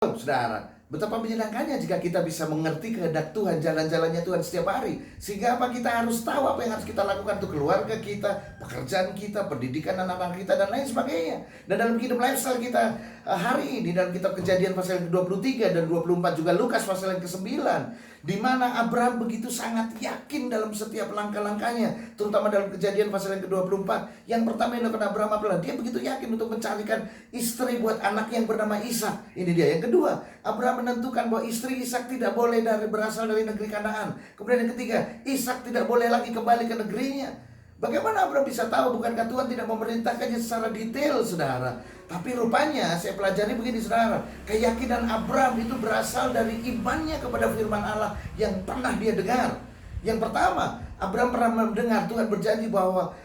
Saudara, betapa menyenangkannya jika kita bisa mengerti kehendak Tuhan, jalan-jalannya Tuhan setiap hari. Sehingga apa, kita harus tahu apa yang harus kita lakukan untuk keluarga kita, pekerjaan kita, pendidikan anak-anak kita, dan lain sebagainya. Dan dalam hidup lifestyle kita hari ini, dalam kitab Kejadian pasal yang ke-23 dan 24, juga Lukas pasal yang ke-9, di mana Abraham begitu sangat yakin dalam setiap langkah-langkahnya, terutama dalam Kejadian pasal yang ke-24. Yang pertama yang dilakukan Abraham adalah dia begitu yakin untuk mencarikan istri buat anak yang bernama Ishak. Ini dia. Yang kedua, Abraham menentukan bahwa istri Ishak tidak boleh berasal dari negeri Kanaan. Kemudian yang ketiga, Ishak tidak boleh lagi kembali ke negerinya. Bagaimana Abraham bisa tahu? Bukankah Tuhan tidak memerintahkannya secara detail, saudara? Tapi rupanya saya pelajari begini, saudara. Keyakinan Abraham itu berasal dari imannya kepada firman Allah yang pernah dia dengar. Yang pertama, Abraham pernah mendengar Tuhan berjanji bahwa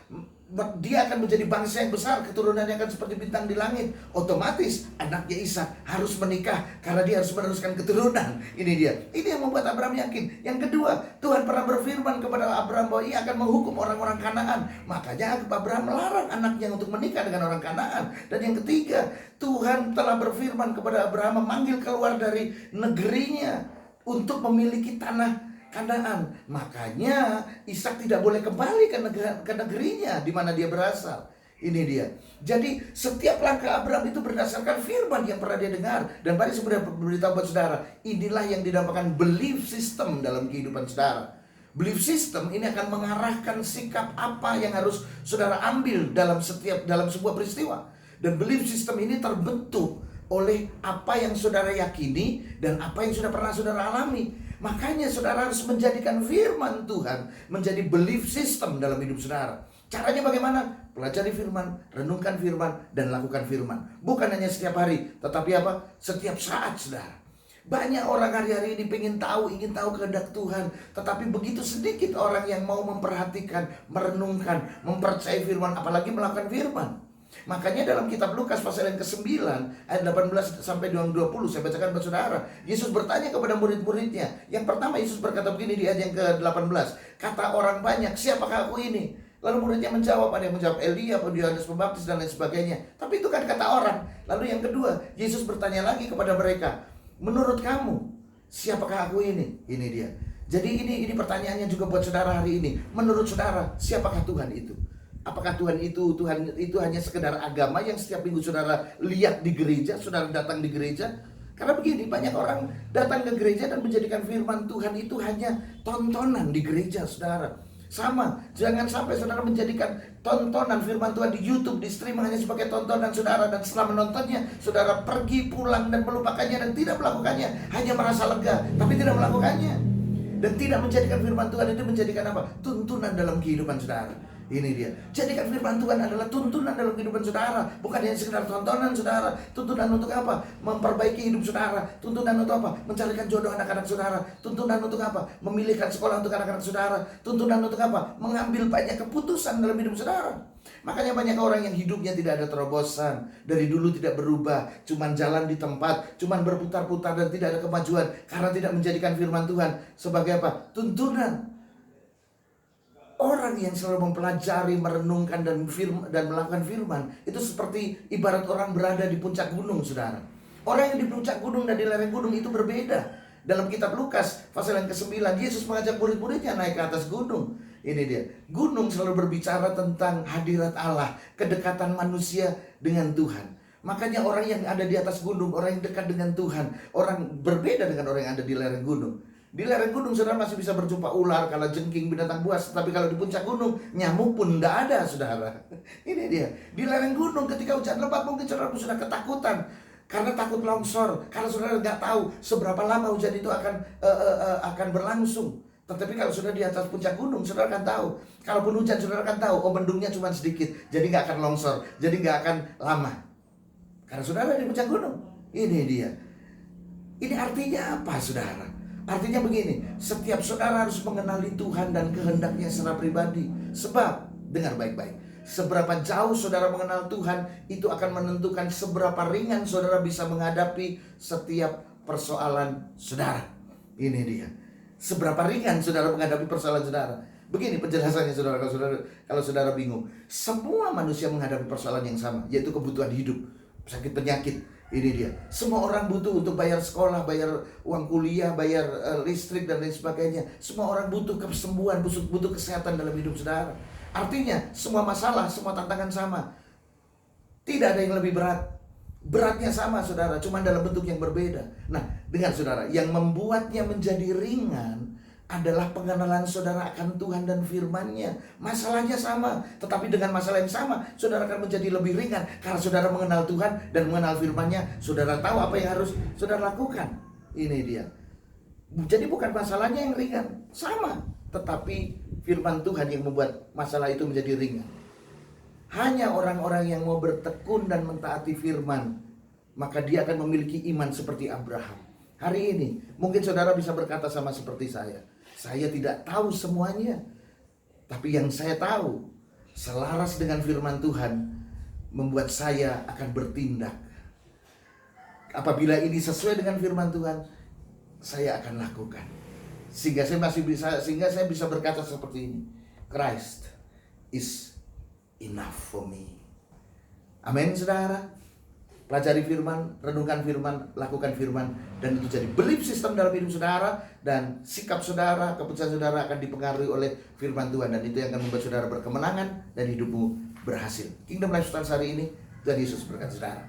dia akan menjadi bangsa yang besar, keturunannya akan seperti bintang di langit. Otomatis anaknya Ishak harus menikah karena dia harus meneruskan keturunan. Ini dia. Ini yang membuat Abraham yakin. Yang kedua, Tuhan pernah berfirman kepada Abraham bahwa ia akan menghukum orang-orang Kanaan. Makanya Abraham melarang anaknya untuk menikah dengan orang Kanaan. Dan yang ketiga, Tuhan telah berfirman kepada Abraham memanggil keluar dari negerinya untuk memiliki tanah Kanaan. Makanya Ishak tidak boleh kembali ke negerinya di mana dia berasal. Ini dia. Jadi setiap langkah Abraham itu berdasarkan firman yang pernah dia dengar. Dan mari saya beritahu buat saudara, inilah yang dinamakan belief system dalam kehidupan saudara. Belief system ini akan mengarahkan sikap apa yang harus saudara ambil dalam sebuah peristiwa. Dan belief system ini terbentuk oleh apa yang saudara yakini dan apa yang sudah pernah saudara alami. Makanya saudara harus menjadikan firman Tuhan menjadi belief system dalam hidup saudara. Caranya bagaimana? Pelajari firman, renungkan firman, dan lakukan firman. Bukan hanya setiap hari, tetapi apa? Setiap saat, saudara. Banyak orang hari-hari ini ingin tahu kehendak Tuhan, tetapi begitu sedikit orang yang mau memperhatikan, merenungkan, mempercayai firman, apalagi melakukan firman. Makanya dalam kitab Lukas pasal yang ke-9 ayat 18 sampai 20, saya bacakan buat saudara. Yesus bertanya kepada murid-muridnya. Yang pertama Yesus berkata begini di ayat yang ke-18. Kata orang banyak, siapakah aku ini? Lalu muridnya menjawab, ada yang menjawab Elia, Yohanes Pembaptis, dan lain sebagainya. Tapi itu kan kata orang. Lalu yang kedua, Yesus bertanya lagi kepada mereka, menurut kamu, siapakah aku ini? Ini dia. Jadi ini pertanyaannya juga buat saudara hari ini. Menurut saudara, siapakah Tuhan itu? Apakah Tuhan itu hanya sekedar agama yang setiap minggu saudara lihat di gereja, saudara datang di gereja? Karena begini, banyak orang datang ke gereja dan menjadikan firman Tuhan itu hanya tontonan di gereja, saudara. Sama, jangan sampai saudara menjadikan tontonan firman Tuhan di YouTube, di streaming hanya sebagai tontonan saudara. Dan setelah menontonnya, saudara pergi pulang dan melupakannya dan tidak melakukannya. Hanya merasa lega, tapi tidak melakukannya. Dan tidak menjadikan firman Tuhan itu menjadikan apa? Tuntunan dalam kehidupan saudara. Ini dia. Jadikan firman Tuhan adalah tuntunan dalam kehidupan saudara. Bukan hanya sekedar tontonan saudara. Tuntunan untuk apa? Memperbaiki hidup saudara. Tuntunan untuk apa? Mencarikan jodoh anak-anak saudara. Tuntunan untuk apa? Memilihkan sekolah untuk anak-anak saudara. Tuntunan untuk apa? Mengambil banyak keputusan dalam hidup saudara. Makanya banyak orang yang hidupnya tidak ada terobosan. Dari dulu tidak berubah. Cuman jalan di tempat. Cuman berputar-putar dan tidak ada kemajuan. Karena tidak menjadikan firman Tuhan sebagai apa? Tuntunan. Orang yang selalu mempelajari, merenungkan dan melakukan firman itu seperti ibarat orang berada di puncak gunung, saudara. Orang yang di puncak gunung dan di lereng gunung itu berbeda. Dalam kitab Lukas pasal yang ke-9, Yesus mengajak murid-muridnya naik ke atas gunung. Ini dia. Gunung selalu berbicara tentang hadirat Allah, kedekatan manusia dengan Tuhan. Makanya orang yang ada di atas gunung, orang yang dekat dengan Tuhan, orang berbeda dengan orang yang ada di lereng gunung. Di lereng gunung saudara masih bisa berjumpa ular, kalajengking, binatang buas. Tapi kalau di puncak gunung, nyamuk pun tidak ada, saudara. Ini dia. Di lereng gunung ketika hujan lebat mungkin saudara sudah ketakutan. Karena takut longsor. Karena saudara nggak tahu seberapa lama hujan itu akan berlangsung. Tetapi kalau sudah di atas puncak gunung, saudara akan tahu. Kalaupun hujan, saudara akan tahu, oh mendungnya cuma sedikit. Jadi nggak akan longsor. Jadi nggak akan lama. Karena saudara di puncak gunung. Ini dia. Ini artinya apa, saudara? Artinya begini, setiap saudara harus mengenali Tuhan dan kehendaknya secara pribadi. Sebab, dengar baik-baik, seberapa jauh saudara mengenal Tuhan, itu akan menentukan seberapa ringan saudara bisa menghadapi setiap persoalan saudara. Ini dia. Seberapa ringan saudara menghadapi persoalan saudara. Begini penjelasannya saudara, kalau saudara bingung. Semua manusia menghadapi persoalan yang sama, yaitu kebutuhan hidup, sakit penyakit, Ini dia. Semua orang butuh untuk bayar sekolah, bayar uang kuliah, bayar listrik dan lain sebagainya. Semua orang butuh kesembuhan, butuh kesehatan dalam hidup saudara. Artinya semua masalah, semua tantangan sama. Tidak ada yang lebih berat. Beratnya sama saudara, cuma dalam bentuk yang berbeda. Nah, dengar saudara, yang membuatnya menjadi ringan adalah pengenalan saudara akan Tuhan dan firman-Nya. Masalahnya sama, tetapi dengan masalah yang sama, saudara akan menjadi lebih ringan. Karena saudara mengenal Tuhan dan mengenal firman-Nya, saudara tahu apa yang harus saudara lakukan. Ini dia. Jadi bukan masalahnya yang ringan, sama. Tetapi firman Tuhan yang membuat masalah itu menjadi ringan. Hanya orang-orang yang mau bertekun dan mentaati firman, maka dia akan memiliki iman seperti Abraham. Hari ini, mungkin saudara bisa berkata sama seperti saya tidak tahu semuanya. Tapi yang saya tahu, selaras dengan firman Tuhan, membuat saya akan bertindak. Apabila ini sesuai dengan firman Tuhan, saya akan lakukan. Sehingga saya bisa berkata seperti ini. Christ is enough for me. Amin saudara. Pelajari firman, renungkan firman, lakukan firman, dan itu jadi belief system dalam hidup saudara, dan sikap saudara, keputusan saudara akan dipengaruhi oleh firman Tuhan, dan itu yang akan membuat saudara berkemenangan dan hidupmu berhasil. Kingdom Lifestyle hari ini, Tuhan Yesus berkati saudara.